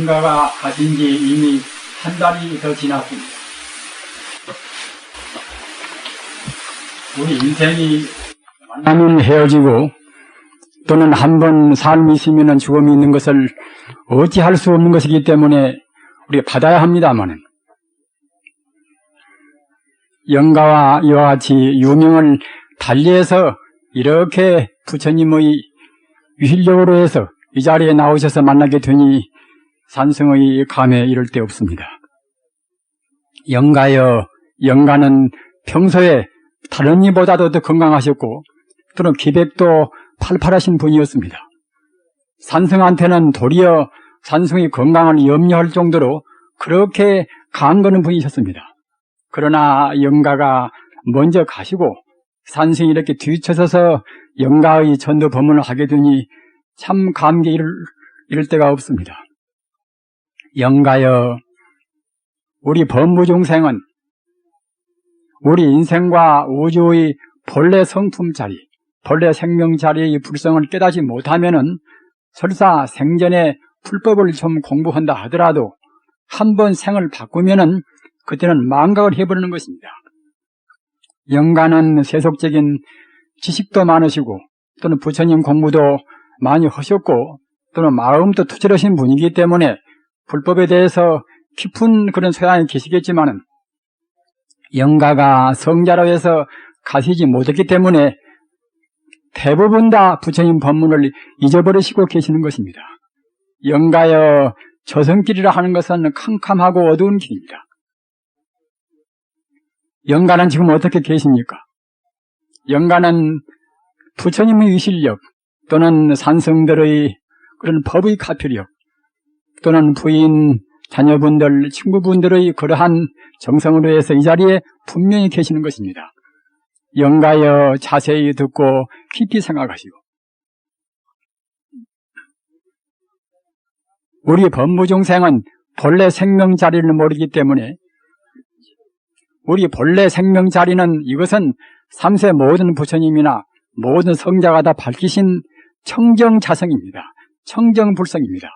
영가가 가신 지 이미 한 달이 더 지났습니다. 우리 인생이 만나면 헤어지고 또는 한 번 삶이 있으면 죽음이 있는 것을 어찌할 수 없는 것이기 때문에 우리가 받아야 합니다마는, 영가와 이와 같이 유명을 달리해서 이렇게 부처님의 위실력으로 해서 이 자리에 나오셔서 만나게 되니 산성의 감에 이를 데 없습니다. 영가여, 영가는 평소에 다른 이보다도 더 건강하셨고 또는 기백도 팔팔하신 분이었습니다. 산성한테는 도리어 산성의 건강을 염려할 정도로 그렇게 강건한 분이셨습니다. 그러나 영가가 먼저 가시고 산성이 이렇게 뒤쳐서서 영가의 전도 법문을 하게 되니 참 감격이 이를 데가 없습니다. 영가여, 우리 범무중생은 우리 인생과 우주의 본래 성품자리, 본래 생명자리의 불성을 깨닫지 못하면은 설사 생전에 불법을 좀 공부한다 하더라도 한 번 생을 바꾸면은 그때는 망각을 해버리는 것입니다. 영가는 세속적인 지식도 많으시고 또는 부처님 공부도 많이 하셨고 또는 마음도 투철하신 분이기 때문에 불법에 대해서 깊은 그런 소양이 계시겠지만은 영가가 성자로 해서 가시지 못했기 때문에 대부분 다 부처님 법문을 잊어버리시고 계시는 것입니다. 영가여, 저승길이라 하는 것은 캄캄하고 어두운 길입니다. 영가는 지금 어떻게 계십니까? 영가는 부처님의 위실력 또는 산성들의 그런 법의 가표력 또는 부인, 자녀분들, 친구분들의 그러한 정성으로 해서 이 자리에 분명히 계시는 것입니다. 영가여, 자세히 듣고 깊이 생각하시고, 우리 법무중생은 본래 생명자리를 모르기 때문에 우리 본래 생명자리는 이것은 삼세 모든 부처님이나 모든 성자가 다 밝히신 청정자성입니다. 청정불성입니다.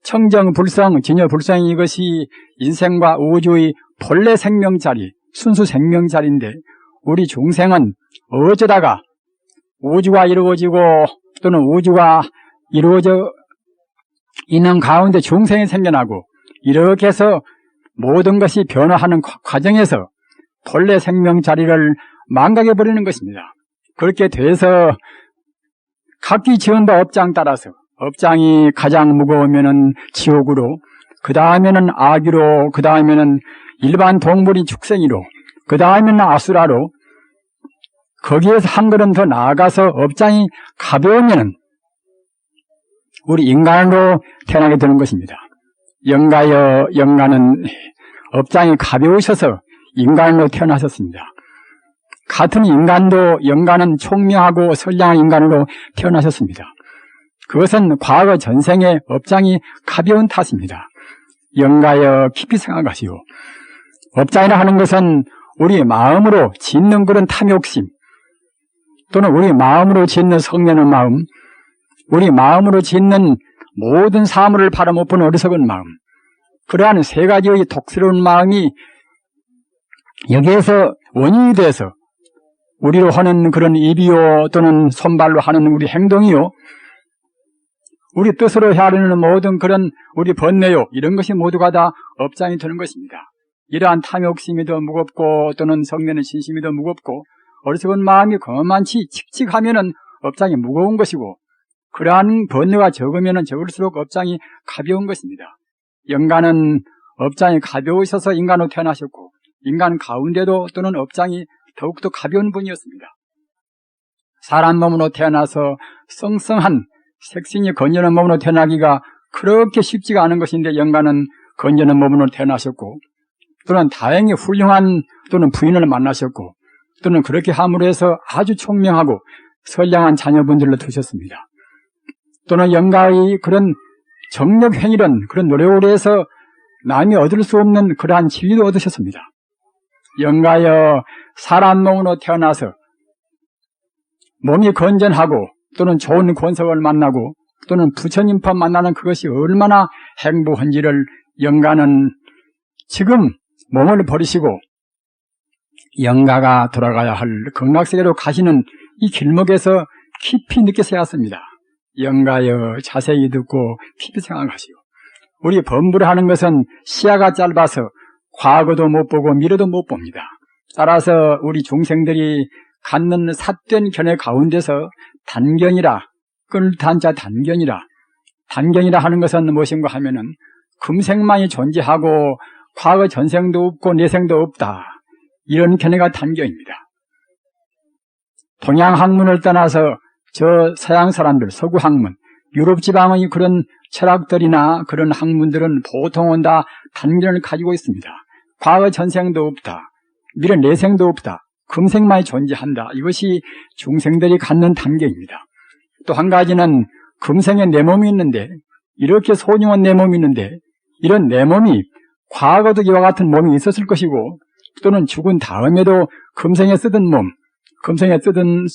청정불성, 진여불성, 이것이 인생과 우주의 본래 생명자리, 순수 생명자리인데 우리 중생은 어쩌다가 우주가 이루어지고 또는 우주가 이루어져 있는 가운데 중생이 생겨나고 이렇게 해서 모든 것이 변화하는 과정에서 본래 생명자리를 망각해버리는 것입니다. 그렇게 돼서 각기 지은 바 업장 따라서 업장이 가장 무거우면은 지옥으로, 그 다음에는 아기로, 그 다음에는 일반 동물이 축생이로, 그 다음에는 아수라로, 거기에서 한 걸음 더 나아가서 업장이 가벼우면은 우리 인간으로 태어나게 되는 것입니다. 영가여, 영가는 업장이 가벼우셔서 인간으로 태어나셨습니다. 같은 인간도 영가는 총명하고 선량한 인간으로 태어나셨습니다. 그것은 과거 전생의 업장이 가벼운 탓입니다. 영가여, 깊이 생각하시오. 업장이라 하는 것은 우리 마음으로 짓는 그런 탐욕심 또는 우리 마음으로 짓는 성내는 마음, 우리 마음으로 짓는 모든 사물을 바라 못 보는 어리석은 마음, 그러한 세 가지의 독스러운 마음이 여기에서 원인이 돼서 우리로 하는 그런 입이요 또는 손발로 하는 우리 행동이요, 우리 뜻으로 헤아리는 모든 그런 우리 번뇌요, 이런 것이 모두가 다 업장이 되는 것입니다. 이러한 탐욕심이 더 무겁고 또는 성내는 신심이 더 무겁고 어리석은 마음이 거만치 칙칙하면은 업장이 무거운 것이고, 그러한 번뇌가 적으면은 적을수록 업장이 가벼운 것입니다. 영가는 업장이 가벼우셔서 인간으로 태어나셨고 인간 가운데도 또는 업장이 더욱더 가벼운 분이었습니다. 사람 몸으로 태어나서 썽썽한 색신이 건전한 몸으로 태어나기가 그렇게 쉽지가 않은 것인데 영가는 건전한 몸으로 태어나셨고 또는 다행히 훌륭한 또는 부인을 만나셨고 또는 그렇게 함으로 해서 아주 총명하고 선량한 자녀분들로 두셨습니다. 또는 영가의 그런 정력행위론, 그런 노력으로 해서 남이 얻을 수 없는 그러한 진리도 얻으셨습니다. 영가여, 사람 몸으로 태어나서 몸이 건전하고 또는 좋은 권석을 만나고 또는 부처님법 만나는 그것이 얼마나 행복한지를 영가는 지금 몸을 버리시고 영가가 돌아가야 할 극락세계로 가시는 이 길목에서 깊이 느껴서야 합니다. 영가여 자세히 듣고 깊이 생각하시오. 우리 범부를 하는 것은 시야가 짧아서 과거도 못 보고 미래도 못 봅니다. 따라서 우리 중생들이 갖는 삿된 견해 가운데서 단견이라, 끌단자 단견이라 하는 것은 무엇인가 하면은 금생만이 존재하고 과거 전생도 없고 내생도 없다. 이런 견해가 단견입니다. 동양 학문을 떠나서 저 서양 사람들, 서구 학문, 유럽 지방의 그런 철학들이나 그런 학문들은 보통은 다 단견을 가지고 있습니다. 과거 전생도 없다. 미래 내생도 없다. 금생만이 존재한다. 이것이 중생들이 갖는 단견입니다. 또 한 가지는 금생에 내 몸이 있는데, 이렇게 소중한 내 몸이 있는데 이런 내 몸이 과거도 이와 같은 몸이 있었을 것이고 또는 죽은 다음에도 금생에 쓰던 몸, 금생에 쓰던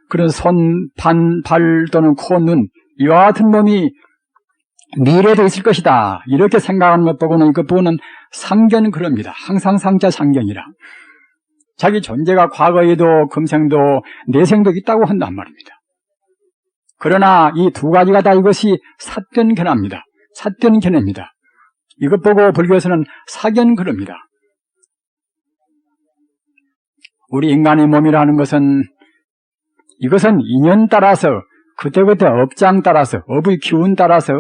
그런 손, 발 또는 코, 눈 이와 같은 몸이 미래도 있을 것이다. 이렇게 생각하는 것 보고는 그 부분은 상견 그럽니다. 항상 상자 상견이라. 자기 존재가 과거에도 금생도 내생도 있다고 한단 말입니다. 그러나 이 두 가지가 다 이것이 삿견 견합니다. 삿견 견해입니다. 이것 보고 불교에서는 사견 그럽니다. 우리 인간의 몸이라는 것은 이것은 인연 따라서 그때그때 업장 따라서 업의 기운 따라서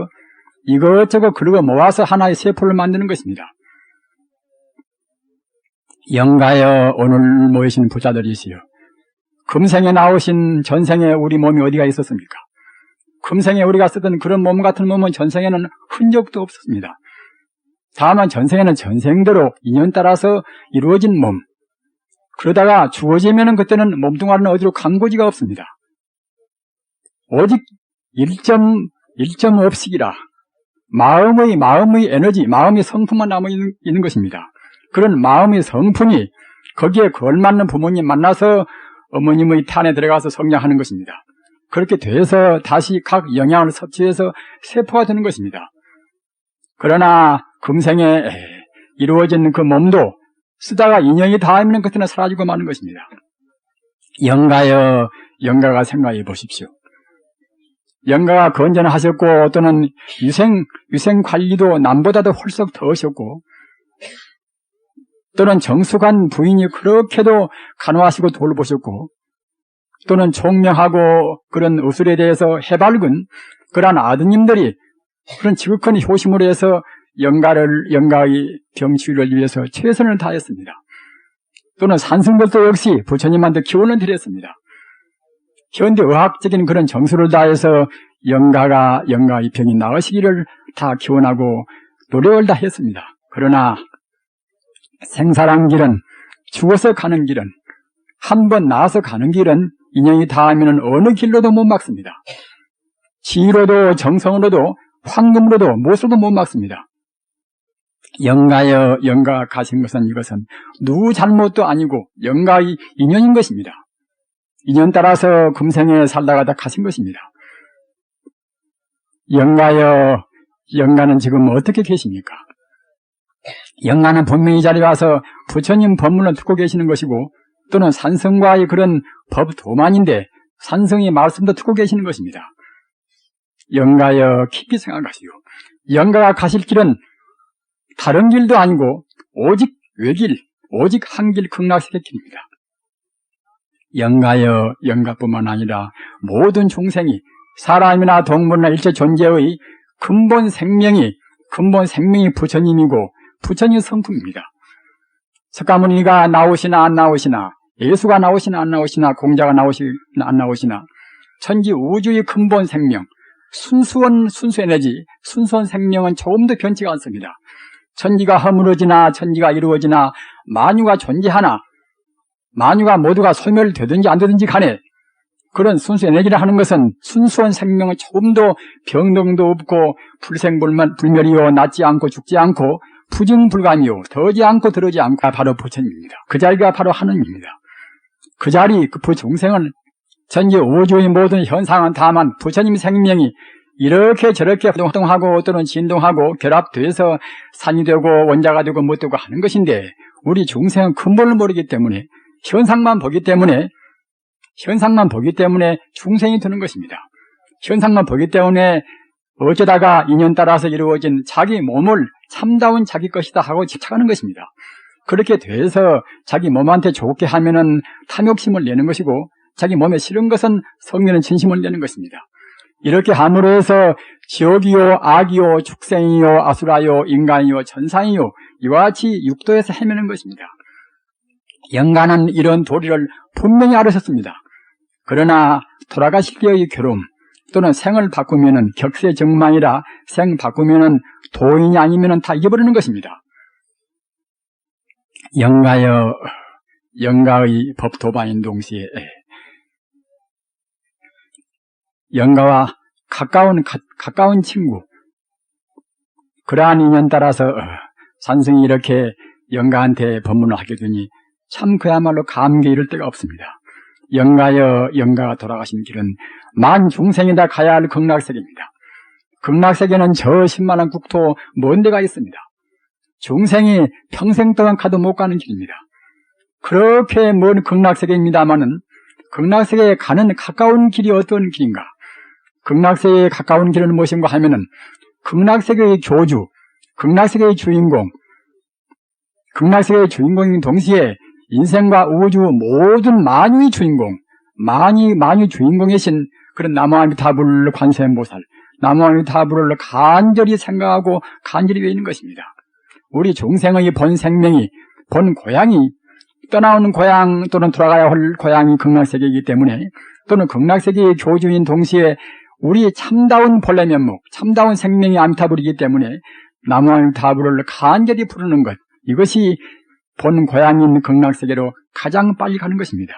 이것저것 긁어 모아서 하나의 세포를 만드는 것입니다. 영가여 오늘 모이신 부자들이시여, 금생에 나오신 전생에 우리 몸이 어디가 있었습니까? 금생에 우리가 쓰던 그런 몸 같은 몸은 전생에는 흔적도 없었습니다. 다만 전생에는 전생대로 인연 따라서 이루어진 몸, 그러다가 죽어지면은 그때는 몸뚱아리는 어디로 간 곳이가 없습니다. 오직 1.5씩이라 마음의 에너지, 마음의 성품만 남아있는 것입니다. 그런 마음의 성품이 거기에 걸맞는 부모님 만나서 어머님의 탄에 들어가서 성장하는 것입니다. 그렇게 돼서 다시 각 영양을 섭취해서 세포가 되는 것입니다. 그러나 금생에 이루어진 그 몸도 쓰다가 인연이 닿으면 그때는 사라지고 마는 것입니다. 영가여, 영가가 생각해 보십시오. 영가가 건전하셨고 또는 위생 관리도 남보다도 홀썩 더 하셨고 또는 정숙한 부인이 그렇게도 간호하시고 돌보셨고 또는 총명하고 그런 의술에 대해서 해맑은 그러한 아드님들이 그런 지극한 효심으로 해서 영가의 병치유를 위해서 최선을 다했습니다. 또는 산승들도 역시 부처님한테 기원을 드렸습니다. 현대 의학적인 그런 정수를 다해서 영가의 병이 나으시기를 다 기원하고 노력을 다 했습니다. 그러나 생사란 길은, 죽어서 가는 길은, 한 번 나와서 가는 길은 인연이 닿으면 어느 길로도 못 막습니다. 지혜로도 정성으로도 황금으로도 무엇으로도 못 막습니다. 영가여, 영가가 가신 것은 이것은 누구 잘못도 아니고 영가의 인연인 것입니다. 인연 따라서 금생에 살다가 다 가신 것입니다. 영가여, 영가는 지금 어떻게 계십니까? 영가는 분명히 이 자리에 와서 부처님 법문을 듣고 계시는 것이고 또는 산성과의 그런 법 도만인데 산성의 말씀도 듣고 계시는 것입니다. 영가여 깊이 생각하시오. 영가가 가실 길은 다른 길도 아니고 오직 외길, 오직 한 길 극락세계 길입니다. 영가여, 영가뿐만 아니라 모든 중생이 사람이나 동물이나 일체 존재의 근본 생명이 부처님이고 부처님 성품입니다. 석가모니가 나오시나 안 나오시나, 예수가 나오시나 안 나오시나, 공자가 나오시나 안 나오시나, 천지 우주의 근본 생명, 순수 에너지, 순수한 생명은 조금도 변치가 않습니다. 천지가 허물어지나 천지가 이루어지나 만유가 존재하나 만유가 모두가 소멸되든지 안 되든지 간에 그런 순수 에너지를 하는 것은 순수한 생명은 조금도 병동도 없고 불멸이요, 낫지 않고 죽지 않고 부증불감이요, 더지 않고 들어지 않고 바로 부처님입니다. 그 자리가 바로 하느님입니다. 그 자리, 그 부중생은 전체 우주의 모든 현상은 다만 부처님 생명이 이렇게 저렇게 활동하고 또는 진동하고 결합돼서 산이 되고 원자가 되고 못 되고 하는 것인데 우리 중생은 근본을 모르기 때문에 현상만 보기 때문에 중생이 되는 것입니다. 현상만 보기 때문에 어쩌다가 인연 따라서 이루어진 자기 몸을 참다운 자기 것이다 하고 집착하는 것입니다. 그렇게 돼서 자기 몸한테 좋게 하면은 탐욕심을 내는 것이고 자기 몸에 싫은 것은 성내는 진심을 내는 것입니다. 이렇게 함으로 해서 지옥이요, 악이요, 축생이요, 아수라요, 인간이요, 천상이요 이와 같이 육도에서 헤매는 것입니다. 영가는 이런 도리를 분명히 알으셨습니다. 그러나 돌아가실 때의 괴로움 또는 생을 바꾸면은 격세정망이라 생 바꾸면은 도인이 아니면은 다 잊어버리는 것입니다. 영가의 법도반인 동시에 영가와 가까운 친구, 그러한 인연 따라서 산승이 이렇게 영가한테 법문을 하게 되니 참 그야말로 감격이 이를 데가 없습니다. 영가가 돌아가신 길은 만 중생이 다 가야 할 극락세계입니다. 극락세계는 저 10만원 국토 먼 데가 있습니다. 중생이 평생 동안 가도 못 가는 길입니다. 그렇게 먼 극락세계입니다마는 극락세계에 가는 가까운 길이 어떤 길인가? 극락세계에 가까운 길은 무엇인가 하면은 극락세계의 교주, 극락세계의 주인공, 극락세계의 주인공인 동시에 인생과 우주 모든 만유의 주인공, 만유 주인공이신 그런 나무아미타불 관세음보살, 나무아미타불을 간절히 생각하고 간절히 외우는 것입니다. 우리 중생의 본 생명이, 본 고향이, 떠나오는 고향 또는 돌아가야 할 고향이 극락세계이기 때문에 또는 극락세계의 교주인 동시에 우리 참다운 본래 면목, 참다운 생명이 아미타불이기 때문에 나무아미타불을 간절히 부르는 것, 이것이 본 고향인 극락세계로 가장 빨리 가는 것입니다.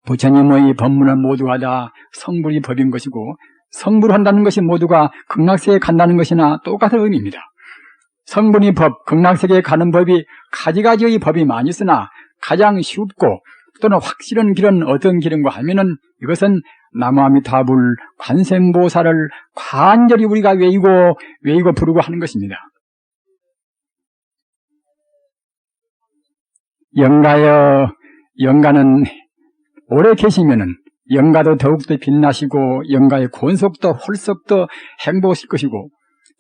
부처님의 법문은 모두가 다 성불이 법인 것이고 성불한다는 것이 모두가 극락세계에 간다는 것이나 똑같은 의미입니다. 성분이 법, 극락세계에 가는 법이 가지가지의 법이 많이 있으나 가장 쉽고 또는 확실한 길은 어떤 길인가 하면은 이것은 나무아미타불 관세음보살을 간절히 우리가 외우고 부르고 하는 것입니다. 영가는 오래 계시면은 영가도 더욱더 빛나시고 영가의 권속도 홀속도 행복하실 것이고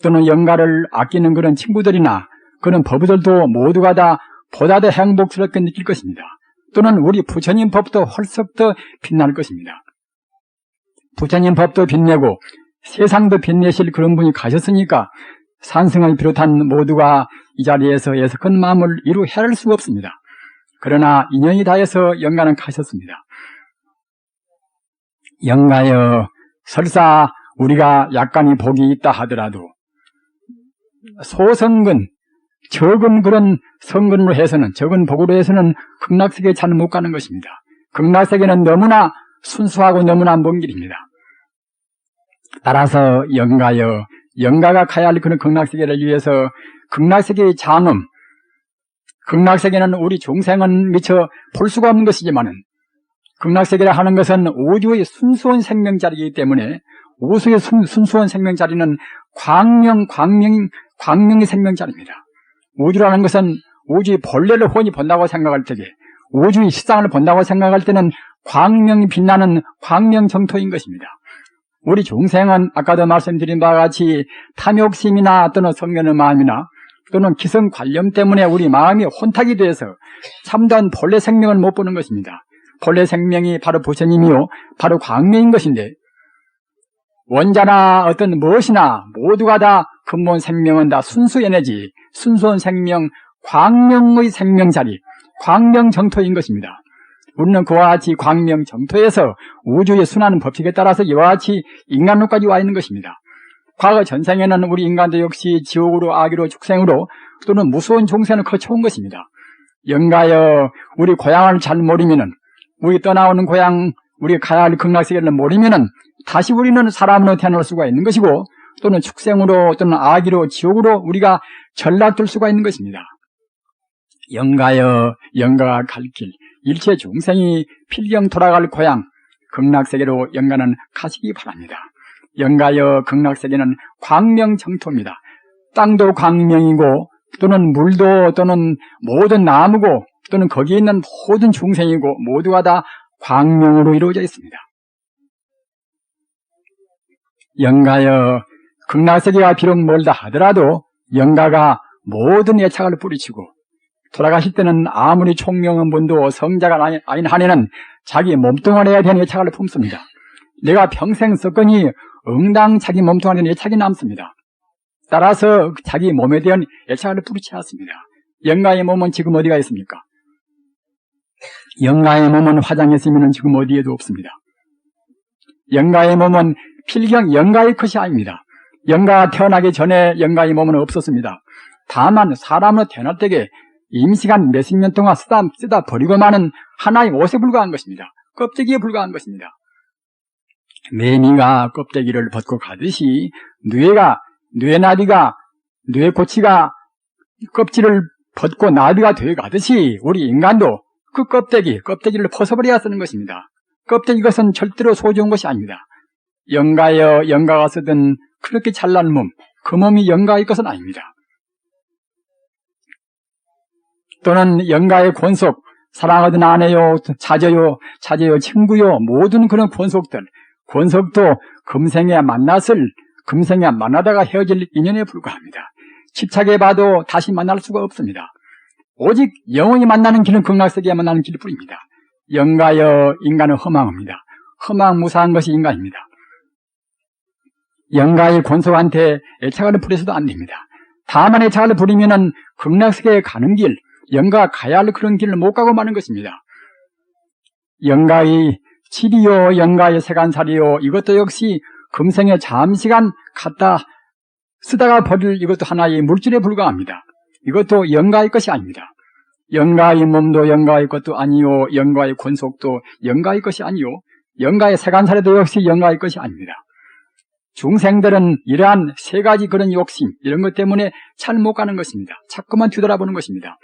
또는 영가를 아끼는 그런 친구들이나 그런 법들도 모두가 다 보다 더 행복스럽게 느낄 것입니다. 또는 우리 부처님 법도 홀썩 빛날 것입니다. 부처님 법도 빛내고 세상도 빛내실 그런 분이 가셨으니까 산승을 비롯한 모두가 이 자리에서 애석한 마음을 이루 헤아릴 수가 없습니다. 그러나 인연이 닿아서 영가는 가셨습니다. 영가여, 설사 우리가 약간의 복이 있다 하더라도 소성근, 적은 그런 성근으로 해서는, 적은 복으로 해서는 극락세계에 잘 못 가는 것입니다. 극락세계는 너무나 순수하고 너무나 먼 길입니다. 따라서 영가가 가야 할 그런 극락세계를 위해서 극락세계의 장엄, 극락세계는 우리 중생은 미처 볼 수가 없는 것이지만은 극락세계라 하는 것은 우주의 순수한 생명자리이기 때문에 우주의 순수한 생명자리는 광명의 생명자리입니다. 우주라는 것은 우주의 본래를 훤히 본다고 생각할 때에 우주의 실상을 본다고 생각할 때는 광명이 빛나는 광명정토인 것입니다. 우리 중생은 아까도 말씀드린 바와 같이 탐욕심이나 또는 성면의 마음이나 또는 기성관념 때문에 우리 마음이 혼탁이 돼서 참다운 본래 생명을 못 보는 것입니다. 본래 생명이 바로 부처님이요 바로 광명인 것인데 원자나 어떤 무엇이나 모두가 다 근본 생명은 다 순수 에너지, 순수한 생명, 광명의 생명자리, 광명정토인 것입니다. 우리는 그와 같이 광명정토에서 우주의 순환 법칙에 따라서 이와 같이 인간로까지 와 있는 것입니다. 과거 전생에는 우리 인간도 역시 지옥으로, 악으로, 축생으로 또는 무서운 종생을 거쳐온 것입니다. 영가여, 우리 고향을 잘 모르면은, 우리 떠나오는 고향, 우리 가야 할 극락세계를 모르면은 다시 우리는 사람으로 태어날 수가 있는 것이고 또는 축생으로 또는 악으로, 지옥으로 우리가 전락될 수가 있는 것입니다. 영가여, 영가가 갈 길, 일체 중생이 필경 돌아갈 고향, 극락세계로 영가는 가시기 바랍니다. 영가여 극락세계는 광명정토입니다. 땅도 광명이고 또는 물도 또는 모든 나무고 또는 거기에 있는 모든 중생이고 모두가 다 광명으로 이루어져 있습니다. 영가여 극락세계가 비록 멀다 하더라도 영가가 모든 애착을 뿌리치고 돌아가실 때는 아무리 총명한 분도 성자가 아닌 한에는 자기 몸뚱아리에 대한 애착을 품습니다. 내가 평생 썼거니 응당 자기 몸뚱아리에 대한 애착이 남습니다. 따라서 자기 몸에 대한 애착을 뿌리치 않습니다. 영가의 몸은 지금 어디가 있습니까? 영가의 몸은 화장에 있으면 지금 어디에도 없습니다. 영가의 몸은 필경 영가의 것이 아닙니다. 영가가 태어나기 전에 영가의 몸은 없었습니다. 다만 사람으로 태어날 때에 임시간 몇십 년 동안 쓰다 버리고 마는 하나의 옷에 불과한 것입니다. 껍데기에 불과한 것입니다. 매미가 껍데기를 벗고 가듯이 뇌나비가 뇌고치가 껍질을 벗고 나비가 되어 가듯이 우리 인간도 그 껍데기를 벗어버려야 쓰는 것입니다. 껍데기 것은 절대로 소중한 것이 아닙니다. 영가여 영가가 쓰던 그렇게 잘난 몸, 그 몸이 영가의 것은 아닙니다. 또는 영가의 권속, 사랑하던 아내요, 자제요, 친구요, 모든 그런 권속도 금생에 만나다가 헤어질 인연에 불과합니다. 집착해 봐도 다시 만날 수가 없습니다. 오직 영원히 만나는 길은 극락세계에 만나는 길일 뿐입니다. 영가여 인간은 허망합니다. 허망무사한 것이 인간입니다. 영가의 권속한테 애착을 부려서도 안 됩니다. 다만 애착을 부리면은 극락세계에 가는 길, 영가가 가야 할 그런 길을 못 가고 마는 것입니다. 영가의 집이요, 영가의 세간살이요, 이것도 역시 금생에 잠시간 갖다 쓰다가 버릴 이것도 하나의 물질에 불과합니다. 이것도 영가의 것이 아닙니다. 영가의 몸도 영가의 것도 아니요, 영가의 권속도 영가의 것이 아니요, 영가의 세간살이도 역시 영가의 것이 아닙니다. 중생들은 이러한 세 가지 그런 욕심, 이런 것 때문에 잘 못 가는 것입니다. 자꾸만 뒤돌아보는 것입니다.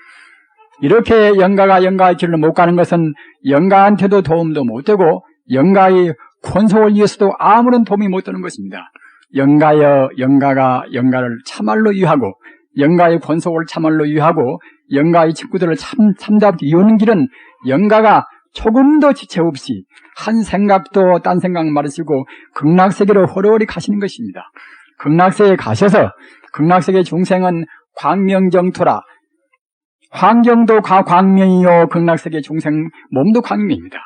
이렇게 영가가 영가의 길로 못 가는 것은 영가한테도 도움도 못 되고 영가의 권속을 위해서도 아무런 도움이 못 되는 것입니다. 영가여 영가가 영가를 참말로 유하고 영가의 권속을 참말로 유하고 영가의 친구들을 참답 이루는 길은 영가가 조금도 지체 없이 한 생각도 딴 생각 말으시고 극락세계로 호로호리 가시는 것입니다. 극락세계에 가셔서 극락세계 중생은 광명정토라, 환경도 광명이요, 극락세계 중생 몸도 광명입니다.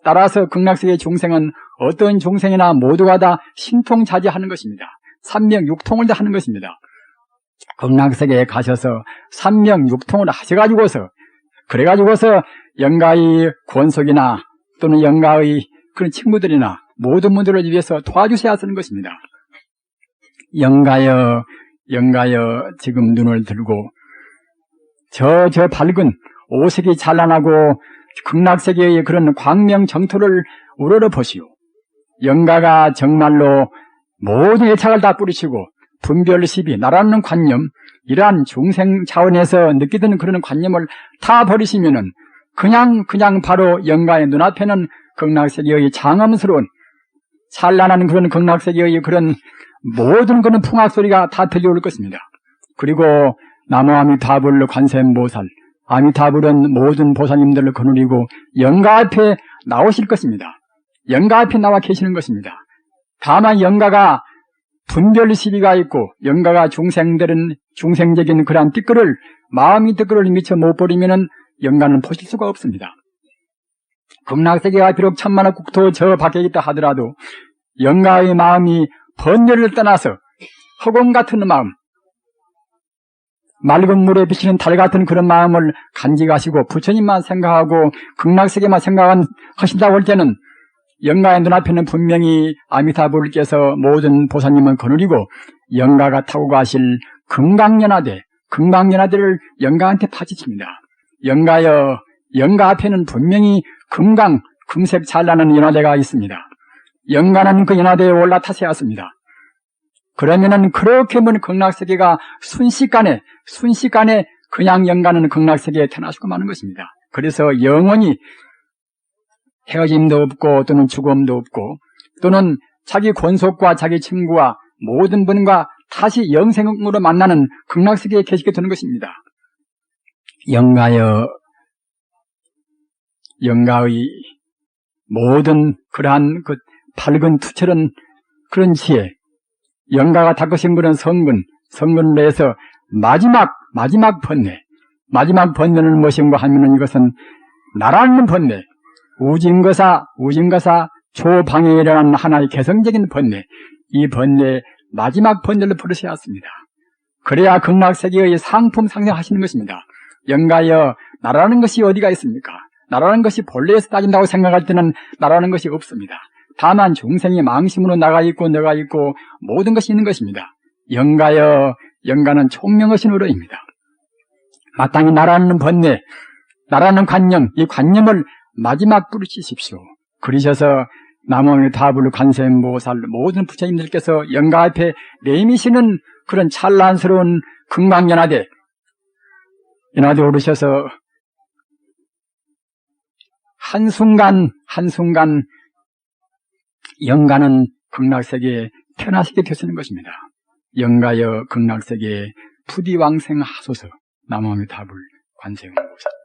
따라서 극락세계 중생은 어떤 중생이나 모두가 다 신통자제하는 것입니다. 삼명육통을 다 하는 것입니다. 극락세계에 가셔서 삼명육통을 하셔가지고서 그래가지고서 영가의 권속이나 또는 영가의 그런 친구들이나 모든 분들을 위해서 도와주셔야 하는 것입니다. 영가여 지금 눈을 들고 저 밝은 오색이 찬란하고 극락세계의 그런 광명정토를 우러러 보시오. 영가가 정말로 모든 애착을 다 뿌리치고 분별시비, 나라는 관념, 이러한 중생 차원에서 느끼던 그런 관념을 다 버리시면은 그냥 바로 영가의 눈앞에는 극락세계의 장엄스러운 찬란한 그런 극락세계의 그런 모든 그런 풍악소리가 다 들려올 것입니다. 그리고 나무 아미타불 관세음보살, 아미타불은 모든 보살님들을 거느리고 영가 앞에 나오실 것입니다. 영가 앞에 나와 계시는 것입니다. 다만 영가가 분별 시비가 있고 영가가 중생적인 그러한 마음의 띠끌을 미처 못 버리면은 영가는 보실 수가 없습니다. 극락세계가 비록 천만의 국토 저 밖에 있다 하더라도 영가의 마음이 번뇌를 떠나서 허공 같은 마음, 맑은 물에 비치는 달 같은 그런 마음을 간직하시고 부처님만 생각하고 극락세계만 생각하신다고 할 때는 영가의 눈앞에는 분명히 아미타불께서 모든 보살님을 거느리고 영가가 타고 가실 금강연화대를 영가한테 바치십니다. 영가여, 영가 앞에는 분명히 금색 찬란한 연화대가 있습니다. 영가는 그 연화대에 올라타셔야 합니다. 그러면은 그렇게 먼 극락세계가 순식간에 그냥 영가는 극락세계에 태어나시고 마는 것입니다. 그래서 영원히 헤어짐도 없고 또는 죽음도 없고 또는 자기 권속과 자기 친구와 모든 분과 다시 영생으로 만나는 극락세계에 계시게 되는 것입니다. 영가의 모든 그러한 그 밝은 투철한 그런 지혜, 영가가 닦으신 그런 성근을 해서 마지막 번뇌는 무엇인가 하면은 이것은 나라는 번뇌, 우진거사 조방에 일어난 하나의 개성적인 번뇌, 이 번뇌 마지막 번뇌를 부르셔야 했습니다. 그래야 극락세계의 상품 상생하시는 것입니다. 영가여, 나라는 것이 어디가 있습니까? 나라는 것이 본래에서 따진다고 생각할 때는 나라는 것이 없습니다. 다만 중생이 망심으로 나가 있고 너가 있고 모든 것이 있는 것입니다. 영가여, 영가는 총명하신 어른입니다. 마땅히 나라는 번뇌, 나라는 관념, 이 관념을 마지막 뿌리치십시오. 그러셔서 남원의 다불 관세음보살 모든 부처님들께서 영가 앞에 내미시는 그런 찬란스러운 금강연화대 오르셔서 한순간 영가는 극락세계에 편하시게 되시는 것입니다. 영가여 극락세계에 부디왕생하소서. 남원의 다불 관세음보살.